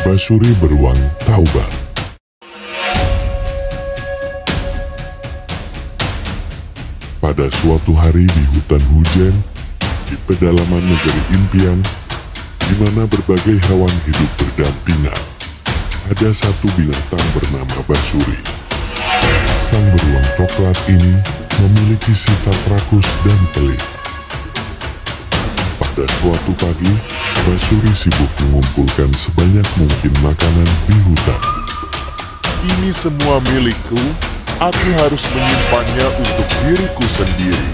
Basuri beruang taubat. Pada suatu hari di hutan hujan, di pedalaman negeri impian, di mana berbagai hewan hidup berdampingan, ada satu binatang bernama Basuri. Sang beruang coklat ini memiliki sifat rakus dan pelit. Pada suatu pagi, Basuri sibuk mengumpulkan sebanyak mungkin makanan di hutan. Ini semua milikku, aku harus menyimpannya untuk diriku sendiri.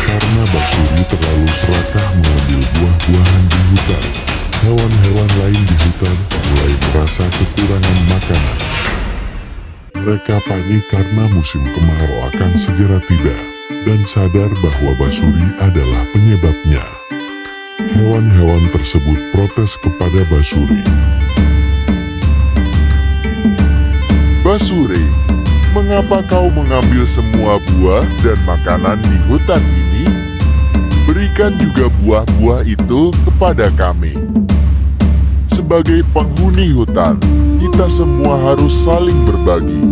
Karena Basuri terlalu serakah mengambil buah-buahan di hutan, hewan-hewan lain di hutan mulai merasa kekurangan makanan. Mereka panik karena musim kemarau akan segera tiba, dan sadar bahwa Basuri adalah penyebabnya. Hewan-hewan tersebut protes kepada Basuri. Basuri, mengapa kau mengambil semua buah dan makanan di hutan ini? Berikan juga buah-buah itu kepada kami. Sebagai penghuni hutan, kita semua harus saling berbagi.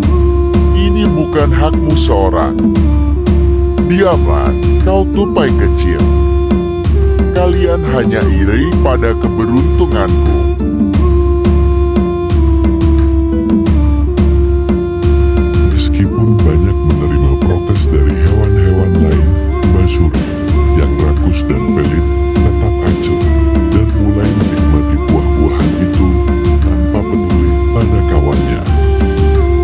Ini bukan hakmu seorang. Diamlah, kau tupai kecil. Kalian hanya iri pada keberuntunganku. Meskipun banyak menerima protes dari hewan-hewan lain, Basuri yang rakus dan pelit tetap acuh dan mulai menikmati buah-buahan itu tanpa peduli pada kawannya.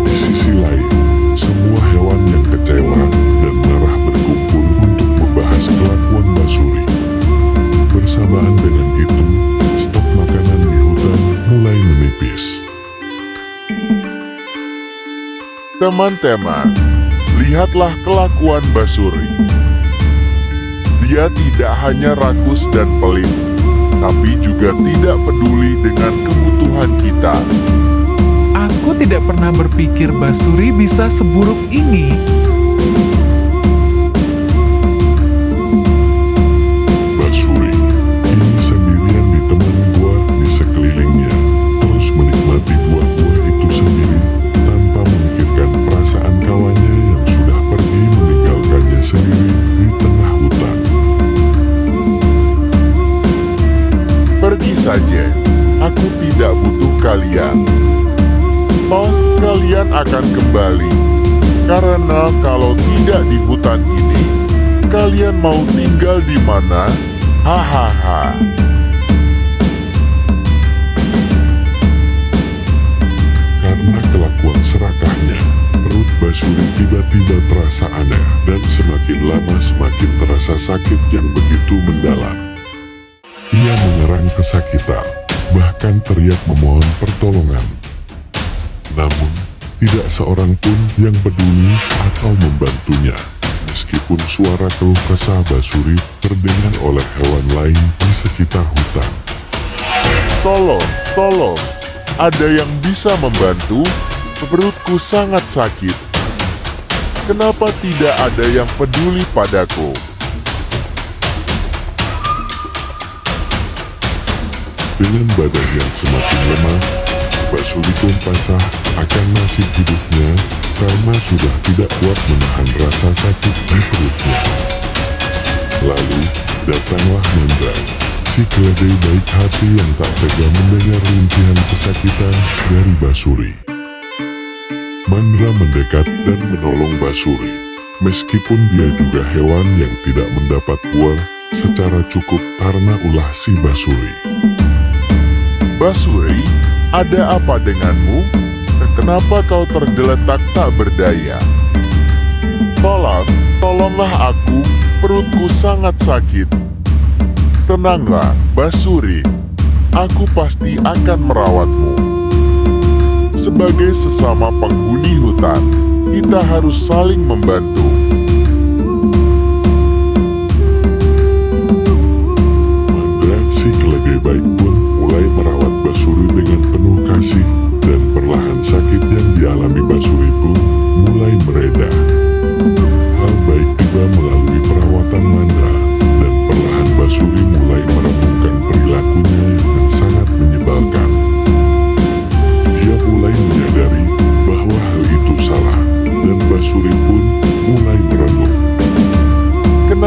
Di sisi lain, semua hewan yang kecewa dan marah berkumpul untuk membahas kelakuan Basuri. Bersamaan dengan itu, stok makanan di hutan mulai menipis. Teman-teman, lihatlah kelakuan Basuri. Dia tidak hanya rakus dan pelit, tapi juga tidak peduli dengan kebutuhan kita. Aku tidak pernah berpikir Basuri bisa seburuk ini. Basuri kini sendirian ditemani buah di sekelilingnya, terus menikmati buah-buah itu sendiri tanpa memikirkan perasaan kawannya yang sudah pergi meninggalkannya sendiri di tengah hutan. Pergi saja, aku tidak butuh kalian. Toh kalian akan kembali, karena kalau tidak di hutan ini, kalian mau tinggal di mana? Hahaha. Karena kelakuan serakahnya, perut Basuri tiba-tiba terasa aneh dan semakin lama semakin terasa sakit yang begitu mendalam. Ia mengerang kesakitan, bahkan teriak memohon pertolongan. Namun, tidak seorang pun yang peduli atau membantunya. Meskipun suara keluh kesah Basuri terdengar oleh hewan lain di sekitar hutan. Tolong, tolong. Ada yang bisa membantu? Perutku sangat sakit. Kenapa tidak ada yang peduli padaku? Dengan badan yang semakin lemah, Basuri pun pasrah akan nasib hidupnya karena sudah tidak kuat menahan rasa sakit di perutnya. Lalu, datanglah Mandra, si keledai baik hati yang tak tega mendengar rintihan kesakitan dari Basuri. Mandra mendekat dan menolong Basuri, meskipun dia juga hewan yang tidak mendapat buah secara cukup karena ulah si Basuri. Basuri, ada apa denganmu? Kenapa kau tergeletak tak berdaya? Tolonglah aku, perutku sangat sakit. Tenanglah, Basuri, aku pasti akan merawatmu. Sebagai sesama penghuni hutan, kita harus saling membantu. Mandra, si keledai baik pun mulai merawat Basuri dengan penuh kasih, dan perlahan sakit yang dialami Basuri pun mulai mereda. Hal baik tiba melalui perawatan Mandra, dan perlahan Basuri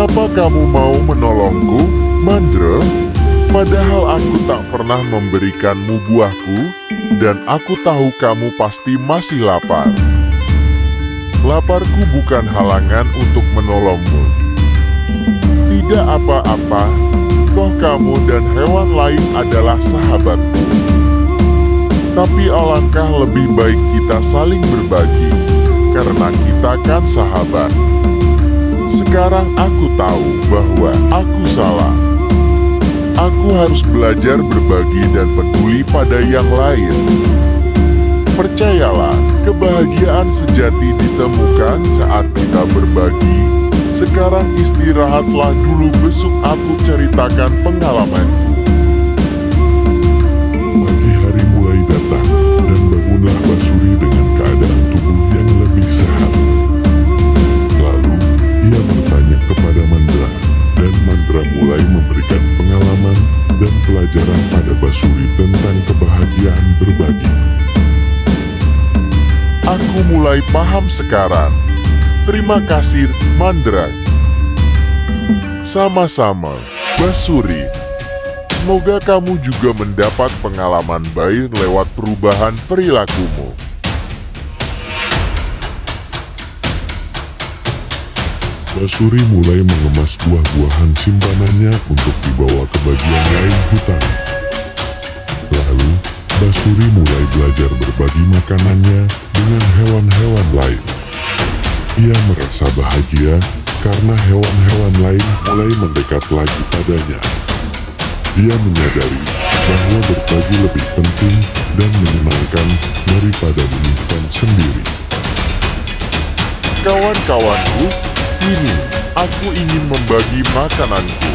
Kenapa kamu mau menolongku, Mandra? Padahal aku tak pernah memberikanmu buahku, dan aku tahu kamu pasti masih lapar. Laparku bukan halangan untuk menolongmu. Tidak apa-apa, toh kamu dan hewan lain adalah sahabatku. Tapi alangkah lebih baik kita saling berbagi, karena kita kan sahabat. Sekarang aku tahu bahwa aku salah. Aku harus belajar berbagi dan peduli pada yang lain. Percayalah, kebahagiaan sejati ditemukan saat kita berbagi. Sekarang istirahatlah dulu, besok aku ceritakan pengalamanku. Pagi hari mulai datang, dan bangunlah Basuri dengan keadaan tubuh yang lebih sehat. Lalu, ia bertanya kepada Mandra, dan Mandra mulai memberikan pengalaman dan pelajaran pada Basuri tentang kebahagiaan berbagi. Aku mulai paham sekarang. Terima kasih, Mandra. Sama-sama, Basuri. Semoga kamu juga mendapat pengalaman baik lewat perubahan perilakumu. Basuri mulai mengemas buah-buahan simpanannya untuk dibawa ke bagian lain hutan. Lalu, Basuri mulai belajar berbagi makanannya dengan hewan-hewan lain. Ia merasa bahagia karena hewan-hewan lain mulai mendekat lagi padanya. Dia menyadari bahwa berbagi lebih penting dan menyenangkan daripada menyimpan sendiri. Kawan-kawanku, sini, aku ingin membagi makananku.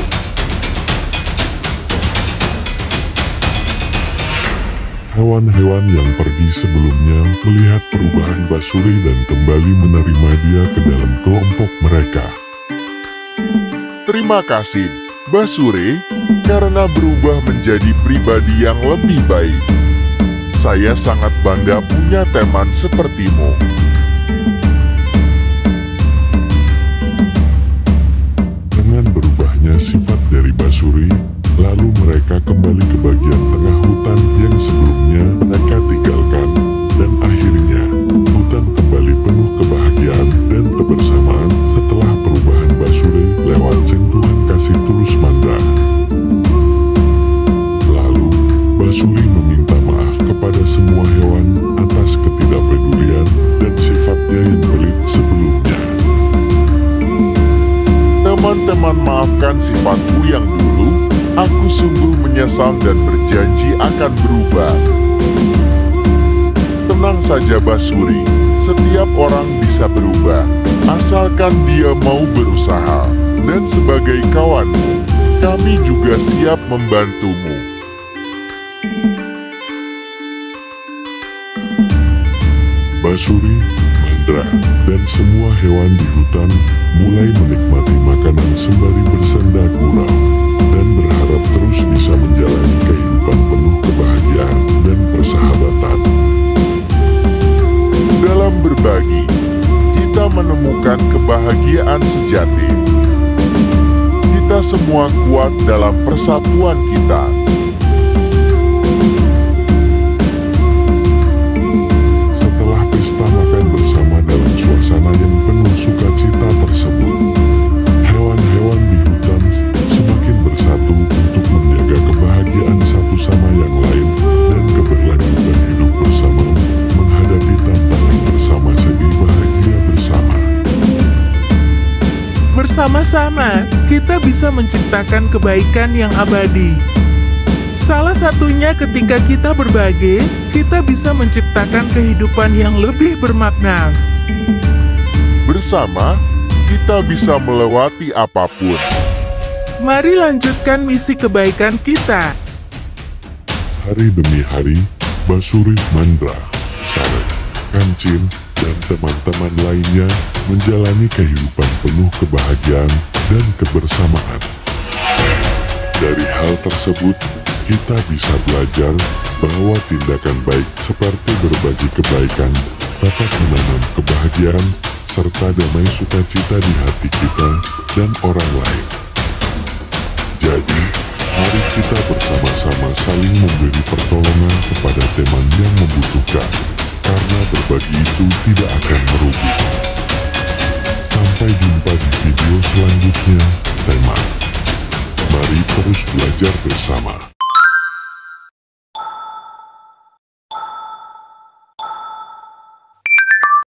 Hewan-hewan yang pergi sebelumnya melihat perubahan Basuri dan kembali menerima dia ke dalam kelompok mereka. Terima kasih, Basuri, karena berubah menjadi pribadi yang lebih baik. Saya sangat bangga punya teman sepertimu. Dengan berubahnya sifat dari Basuri, lalu mereka kembali ke bagian tengah hutan yang sebelumnya mereka tinggalkan, dan akhirnya hutan kembali penuh kebahagiaan dan kebersamaan setelah perubahan Basuri lewat sentuhan kasih tulus Mandra. Lalu, Basuri meminta maaf kepada semua hewan atas ketidakpedulian dan sifatnya yang pelit sebelumnya. Teman-teman, maafkan sifatku yang dulu. Aku sungguh menyesal dan berjanji akan berubah. Tenang saja, Basuri. Setiap orang bisa berubah, asalkan dia mau berusaha. Dan sebagai kawanmu, kami juga siap membantumu. Basuri, Mandra, dan semua hewan di hutan mulai menikmati makanan sembari bersenda gurau dan berharap terus bisa menjalani kehidupan penuh kebahagiaan dan persahabatan. Dalam berbagi, kita menemukan kebahagiaan sejati. Kita semua kuat dalam persatuan kita. Setelah pesta makan bersama dalam suasana yang penuh sukacita tersebut, hewan-hewan di hutan semakin bersatu untuk menjaga kebahagiaan satu sama yang lain dan keberlanjutan hidup bersama menghadapi tantangan bersama segi bahagia bersama. Bersama-sama, kita bisa menciptakan kebaikan yang abadi. Salah satunya ketika kita berbagi, kita bisa menciptakan kehidupan yang lebih bermakna. Bersama, kita bisa melewati apapun. Mari lanjutkan misi kebaikan kita. Hari demi hari, Basuri, Mandra, Sarek, Kancin, dan teman-teman lainnya menjalani kehidupan penuh kebahagiaan dan kebersamaan. Dari hal tersebut, kita bisa belajar bahwa tindakan baik seperti berbagi kebaikan dapat menanam kebahagiaan serta damai sukacita di hati kita dan orang lain. Jadi, mari kita bersama-sama saling memberi pertolongan kepada teman yang membutuhkan, karena berbagi itu tidak akan merugi. Sampai jumpa di video selanjutnya, teman. Mari terus belajar bersama.